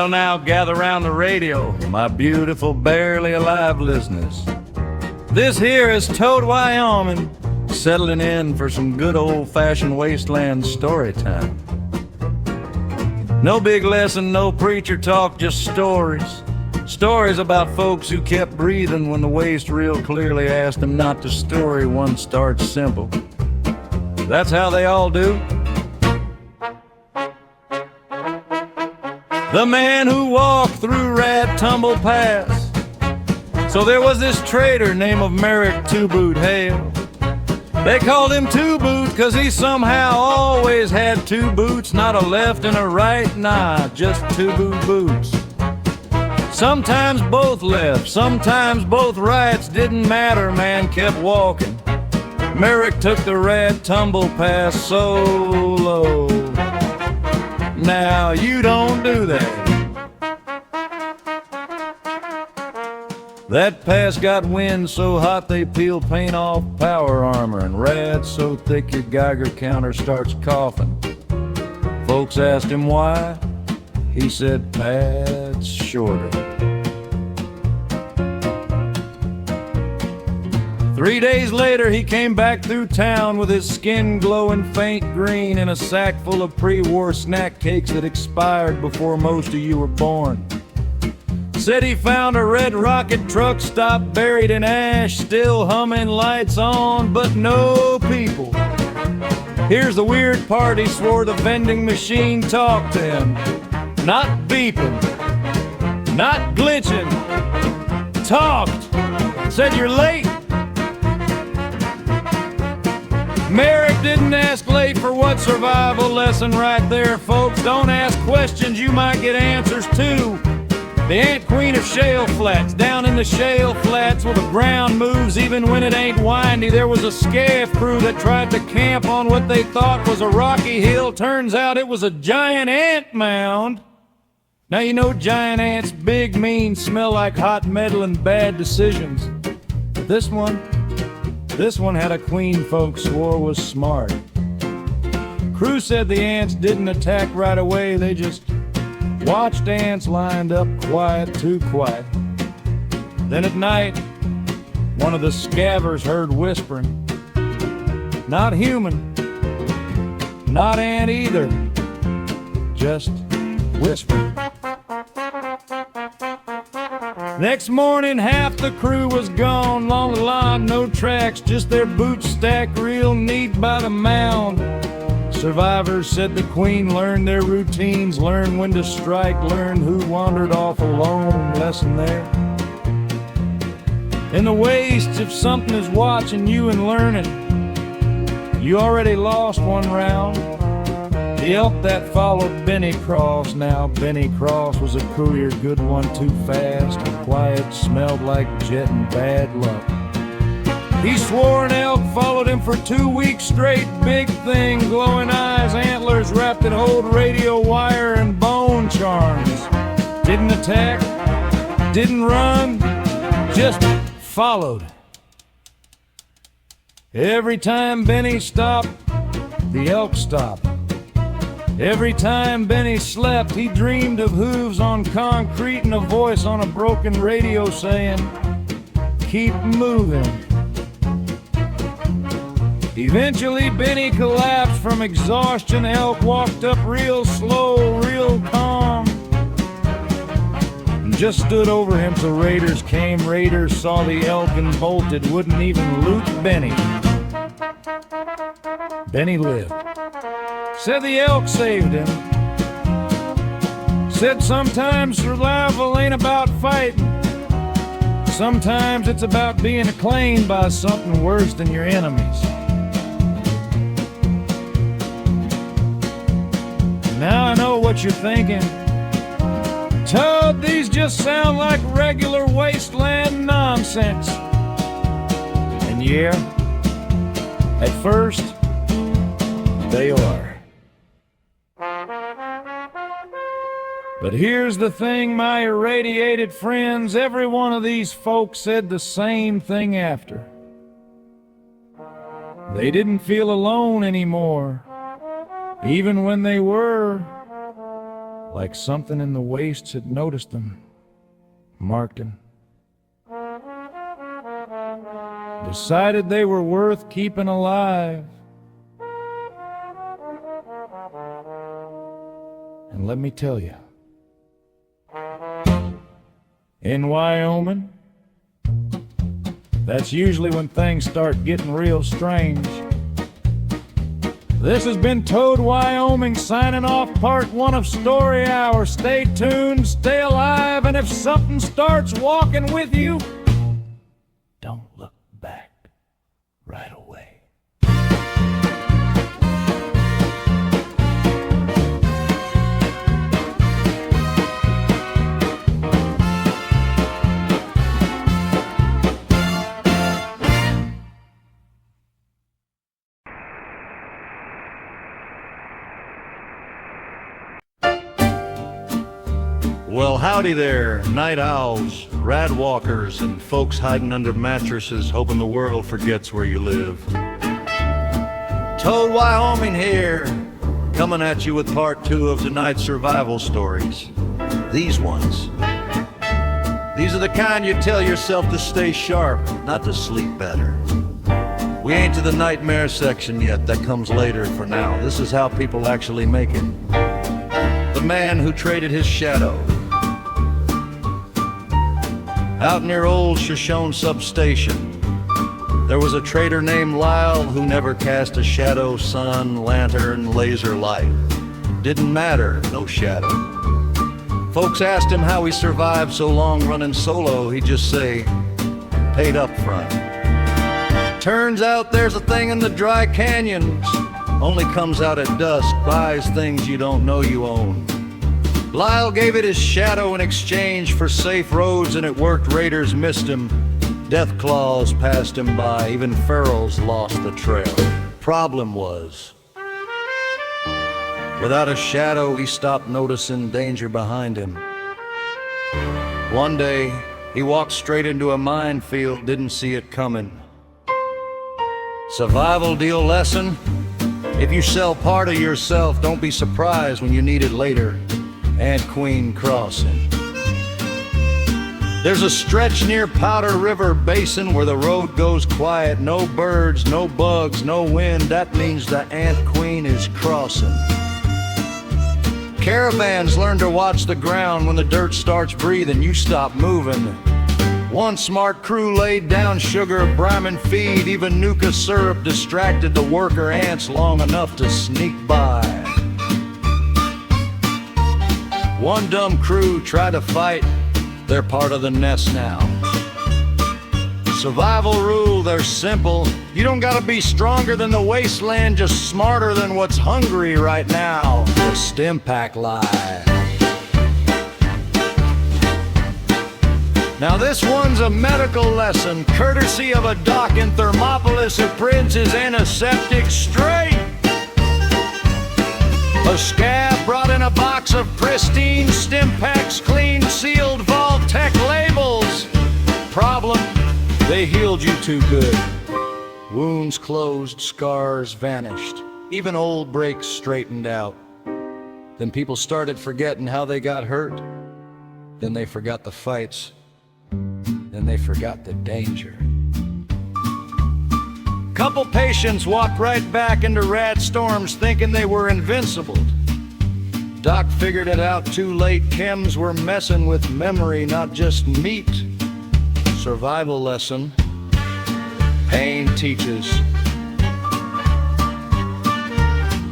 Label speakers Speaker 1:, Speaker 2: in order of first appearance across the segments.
Speaker 1: Well, now gather round the radio, my beautiful, barely alive listeners. This here is Tod Wyoming, settling in for some good old-fashioned Wasteland story time. No big lesson, no preacher talk, just stories. Stories about folks who kept breathing when the waste real clearly asked them not to. Story one starts simple. That's how they all do. The man who walked through Rat Tumble Pass. So there was this trader named Merrick Two Boot Hale. They called him Two Boot 'cause he somehow always had two boots, not a left and a right, nah, just two boot boots. Sometimes both left, sometimes both rights, didn't matter, man kept walking. Merrick took the Rat Tumble Pass solo. Now you don't do that. That pass got wind so hot they peel paint off power armor, and rats so thick your Geiger counter starts coughing. Folks asked him why. He said, "Pat's shorter." 3 days later, he came back through town with his skin glowing faint green and a sack full of pre-war snack cakes that expired before most of you were born. Said he found a red rocket truck stop buried in ash, still humming, lights on, but no people. Here's the weird part, he swore the vending machine talked to him. Not beeping, not glitching, talked. Said, "You're late." Merrick didn't ask late for what survival lesson right there, folks. Don't ask questions, you might get answers too. The Ant Queen of Shale Flats, down in the shale flats where the ground moves even when it ain't windy. There was a scaff crew that tried to camp on what they thought was a rocky hill. Turns out it was a giant ant mound. Now you know giant ants, big, mean, smell like hot metal and bad decisions. But this one had a queen folks swore was smart. Crew said the ants didn't attack right away, they just watched ants lined up quiet, too quiet. Then at night, one of the scavvers heard whispering. Not human, not ant either, just whispering. Next morning, half the crew was gone, long line, no tracks, just their boots stacked real neat by the mound. Survivors said the queen learned their routines, learned when to strike, learned who wandered off alone. Lesson there. In the wastes, if something is watching you and learning, you already lost one round. The elk that followed Benny Cross. Now Benny Cross was a courier, good one, too fast and quiet, smelled like jet and bad luck. He swore an elk followed him for 2 weeks straight. Big thing, glowing eyes, antlers wrapped in old radio wire and bone charms. Didn't attack, didn't run, just followed. Every time Benny stopped, the elk stopped. Every time Benny slept, he dreamed of hooves on concrete and a voice on a broken radio saying, "Keep moving." Eventually, Benny collapsed from exhaustion. Elk walked up real slow, real calm, and just stood over him till raiders came. Raiders saw the elk and bolted, wouldn't even loot Benny. Benny lived. Said the elk saved him. Said sometimes survival ain't about fighting. Sometimes it's about being acclaimed by something worse than your enemies. Now I know what you're thinking. Tod, these just sound like regular wasteland nonsense. And yeah, at first, they are. But here's the thing, my irradiated friends, every one of these folks said the same thing after. They didn't feel alone anymore, even when they were like something in the wastes had noticed them, marked him. Decided they were worth keeping alive. And let me tell you, in Wyoming, that's usually when things start getting real strange. This has been Tod Wyoming signing off part 1 of Story Hour. Stay tuned, stay alive, and if something starts walking with you, don't look back right away.
Speaker 2: Well, howdy there, night owls, rad walkers, and folks hiding under mattresses hoping the world forgets where you live. Tod Wyoming here, coming at you with part 2 of tonight's survival stories. These ones. These are the kind you tell yourself to stay sharp, not to sleep better. We ain't to the nightmare section yet, that comes later for now. This is how people actually make it. The man who traded his shadow. Out near old Shoshone substation, there was a trader named Lyle who never cast a shadow, sun, lantern, laser light. Didn't matter, no shadow. Folks asked him how he survived so long running solo. He'd just say, paid up front. Turns out there's a thing in the dry canyons, only comes out at dusk, buys things you don't know you own. Lyle gave it his shadow in exchange for safe roads, and it worked. Raiders missed him, death claws passed him by, even ferals lost the trail. Problem was, without a shadow, he stopped noticing danger behind him. One day, he walked straight into a minefield, didn't see it coming. Survival deal lesson: if you sell part of yourself, don't be surprised when you need it later. Ant Queen Crossing. There's a stretch near Powder River Basin where the road goes quiet. No birds, no bugs, no wind. That means the Ant Queen is crossing. Caravans learn to watch the ground. When the dirt starts breathing, you stop moving. One smart crew laid down sugar, brahmin feed. Even Nuka syrup distracted the worker ants long enough to sneak by. One dumb crew tried to fight, they're part of the nest now. Survival rule, they're simple. You don't gotta be stronger than the Wasteland, just smarter than what's hungry right now. The stim pack lie. Now this one's a medical lesson, courtesy of a doc in Thermopolis who prints his antiseptic straight. A scab brought in a box of pristine stim packs, clean, sealed, Vault-Tec labels. Problem, they healed you too good. Wounds closed, scars vanished, even old breaks straightened out. Then people started forgetting how they got hurt. Then they forgot the fights. Then they forgot the danger. Couple patients walked right back into rad storms thinking they were invincible. Doc figured it out too late. Chems were messing with memory, not just meat. Survival lesson: pain teaches.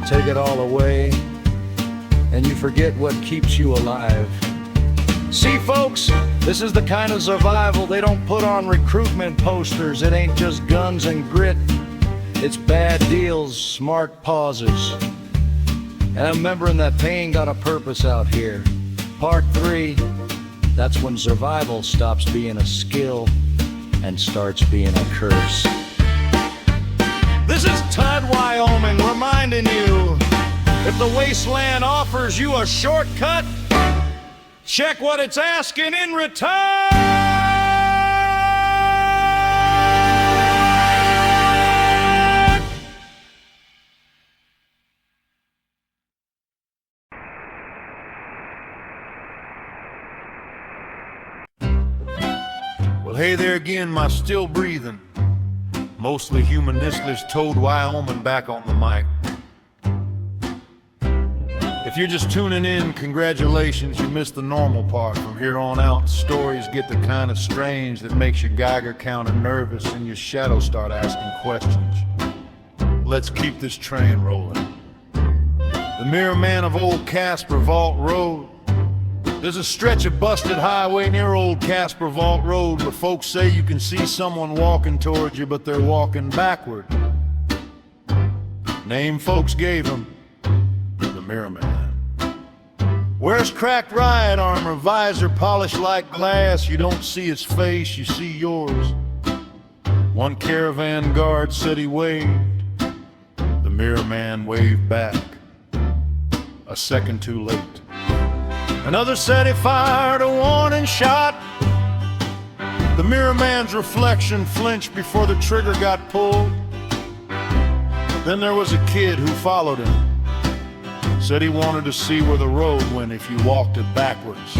Speaker 2: Take it all away, and you forget what keeps you alive. See, folks, this is the kind of survival they don't put on recruitment posters. It ain't just guns and grit. It's bad deals, smart pauses. And I'm remembering that pain got a purpose out here. Part 3, that's when survival stops being a skill and starts being a curse. This is Tod Wyoming reminding you, if the Wasteland offers you a shortcut, check what it's asking in return!
Speaker 3: Well, hey there again, my still breathing, mostly humanistless Tod Wyoming back on the mic. If you're just tuning in, congratulations, you missed the normal part. From here on out, stories get the kind of strange that makes your Geiger counter nervous and your shadow start asking questions. Let's keep this train rolling. The mirror man of old Casper Vault Road. There's a stretch of busted highway near old Casper Vault Road where folks say you can see someone walking towards you, but they're walking backward. Name folks gave him, the mirror man. Wears cracked riot armor, visor polished like glass. You don't see his face, you see yours. One caravan guard said he waved. The mirror man waved back, a second too late. Another said he fired a warning shot. The mirror man's reflection flinched before the trigger got pulled. Then there was a kid who followed him. Said he wanted to see where the road went if you walked it backwards.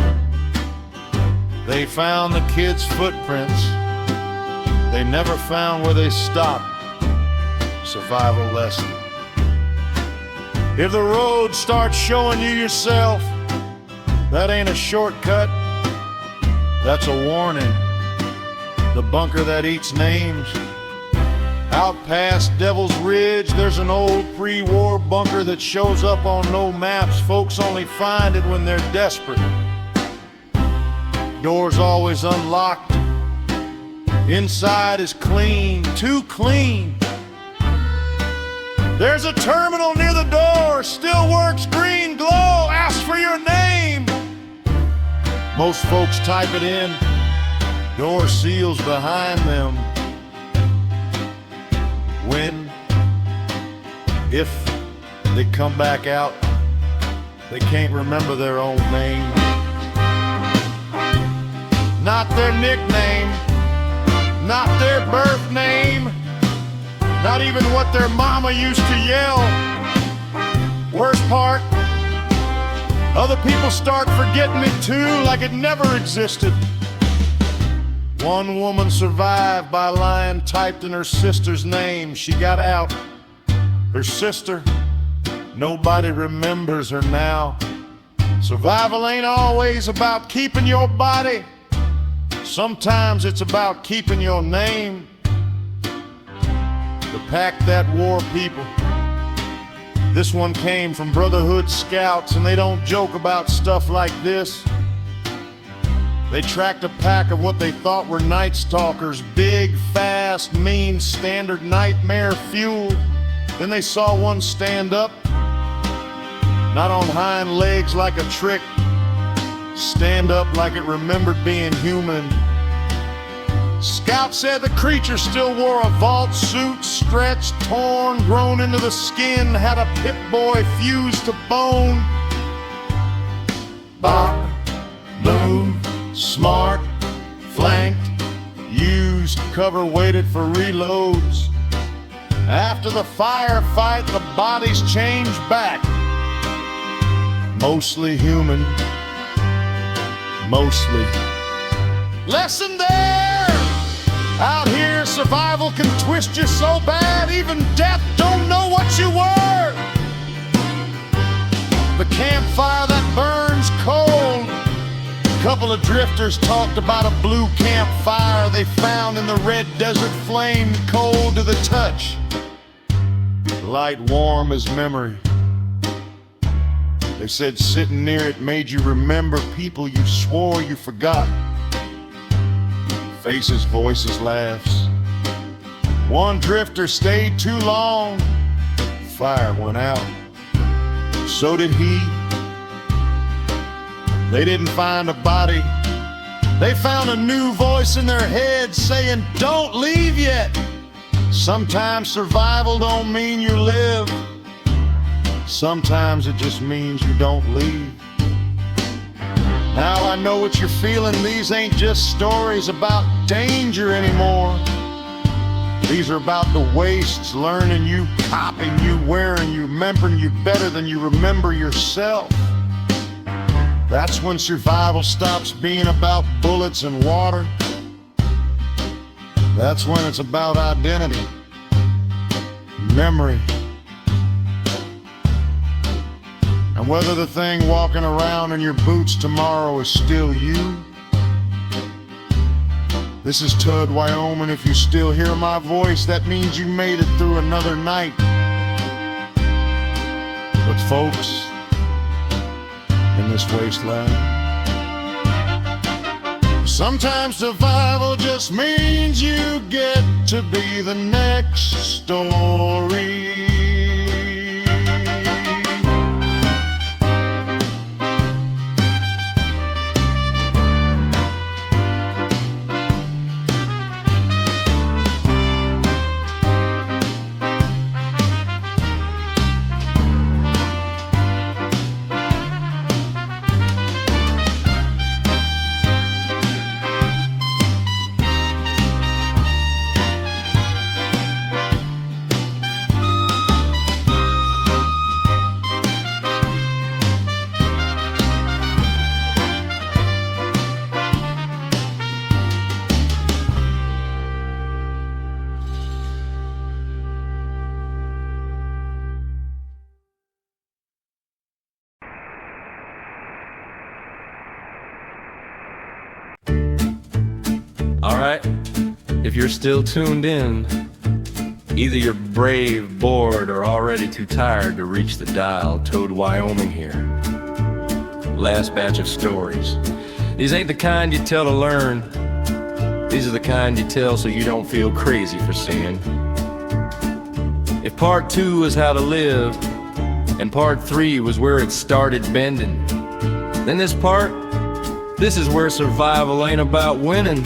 Speaker 3: They found the kid's footprints. They never found where they stopped. Survival lesson. If the road starts showing you yourself, that ain't a shortcut, that's a warning. The bunker that eats names. Out past Devil's Ridge, there's an old pre-war bunker that shows up on no maps. Folks only find it when they're desperate. Doors always unlocked. Inside is clean, too clean. There's a terminal near the door, still works, green glow, ask for your name. Most folks type it in, door seals behind them. When, if they come back out, they can't remember their own name. Not their nickname, not their birth name, not even what their mama used to yell. Worst part, other people start forgetting it too, like it never existed. One woman survived by a line typed in her sister's name. She got out. Her sister, nobody remembers her now. Survival ain't always about keeping your body. Sometimes it's about keeping your name. The pack that wore people. This one came from Brotherhood Scouts, and they don't joke about stuff like this. They tracked a pack of what they thought were Night Stalkers, big, fast, mean, standard nightmare fuel. Then they saw one stand up, not on hind legs like a trick, stand up like it remembered being human. Scout said the creature still wore a vault suit, stretched, torn, grown into the skin, had a Pip-Boy fused to bone. Bop, move, smart, flanked, used, cover waited for reloads. After the firefight, the bodies changed back. Mostly human, mostly. Lesson there! Out here, survival can twist you so bad, even death don't know what you were. The campfire that burns cold. A couple of drifters talked about a blue campfire they found in the red desert flame, cold to the touch, light warm as memory. They said sitting near it made you remember people you swore you forgot. Faces, voices, laughs. One drifter stayed too long. Fire went out. So did he. They didn't find a body. They found a new voice in their head saying, "Don't leave yet." Sometimes survival don't mean you live. Sometimes it just means you don't leave. Now I know what you're feeling. These ain't just stories about danger anymore. These are about the wastes, learning you, copying you, wearing you, remembering you better than you remember yourself. That's when survival stops being about bullets and water That's when it's about identity, memory, and whether the thing walking around in your boots tomorrow is still you. This is Tod Wyoming. If you still hear my voice, that means you made it through another night. But folks, in this wasteland, sometimes survival just means you get to be the next story.
Speaker 1: Alright, if you're still tuned in, either you're brave, bored, or already too tired to reach the dial. Tod Wyoming here. Last batch of stories. These ain't the kind you tell to learn. These are the kind you tell so you don't feel crazy for seeing. If part 2 was how to live, and part 3 was where it started bending, then this is where survival ain't about winning.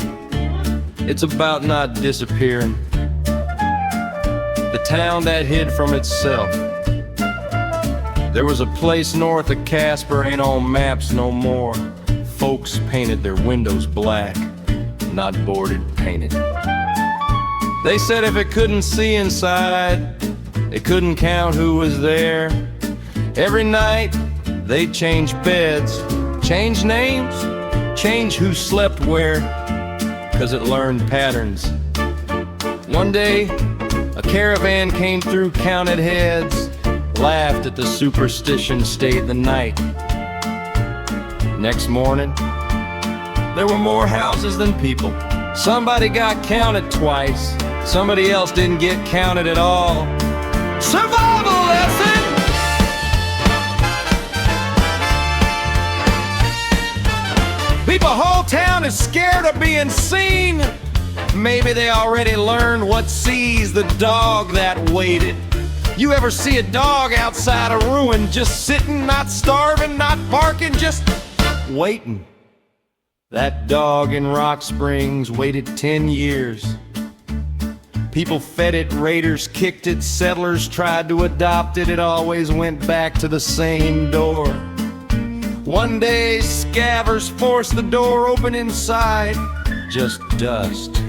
Speaker 1: It's about not disappearing. The town that hid from itself. There was a place north of Casper, ain't on maps no more. Folks painted their windows black, not boarded, painted. They said if it couldn't see inside, it couldn't count who was there. Every night they'd change beds, change names, change who slept where, 'cause it learned patterns. One day, a caravan came through, counted heads, laughed at the superstition, stayed the night. Next morning, there were more houses than people. Somebody got counted twice, somebody else didn't get counted at all. Survival lesson! People, whole town is scared of being seen. Maybe they already learned what sees the dog that waited. You ever see a dog outside a ruin, just sitting, not starving, not barking, just waiting? That dog in Rock Springs waited 10 years. People fed it, raiders kicked it, settlers tried to adopt it. It always went back to the same door. One day, scavengers forced the door open inside. Just dust.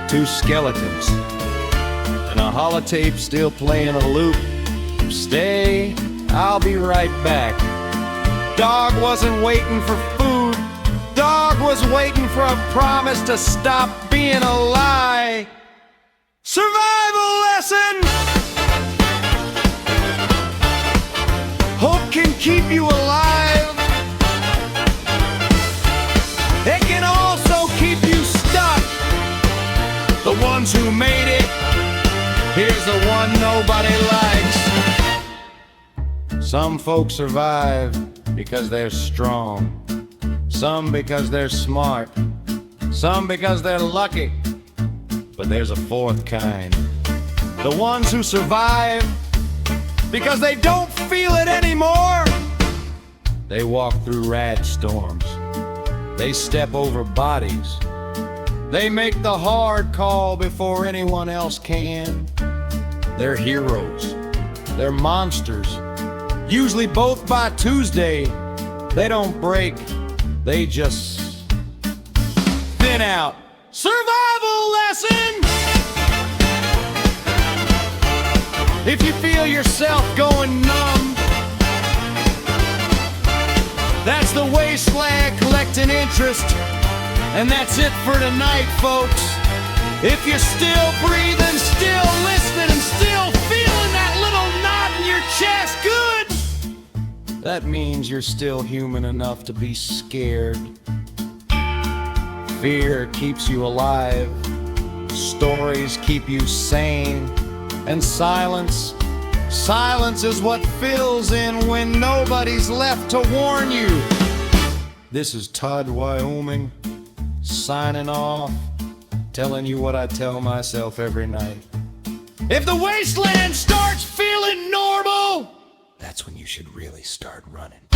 Speaker 1: 2 skeletons. And a holotape still playing a loop. Stay, I'll be right back. Dog wasn't waiting for food. Dog was waiting for a promise to stop being a lie. Survival lesson! Hope can keep you alive. It can also keep you stuck. The ones who made it, here's the one nobody likes. Some folks survive because they're strong. Some because they're smart. Some because they're lucky. But there's a fourth kind. The ones who survive because they don't feel it anymore. They walk through rad storms. They step over bodies. They make the hard call before anyone else can. They're heroes. They're monsters. Usually both by Tuesday. They don't break. They just thin out. Survival lesson! If you feel yourself going numb, that's the Wasteland collecting interest. And that's it for tonight, folks. If you're still breathing, still listening, and still feeling that little knot in your chest, good! That means you're still human enough to be scared. Fear keeps you alive. Stories keep you sane. And silence is what fills in when nobody's left to warn you. This is Tod Wyoming, signing off, telling you what I tell myself every night. If the wasteland starts feeling normal, that's when you should really start running.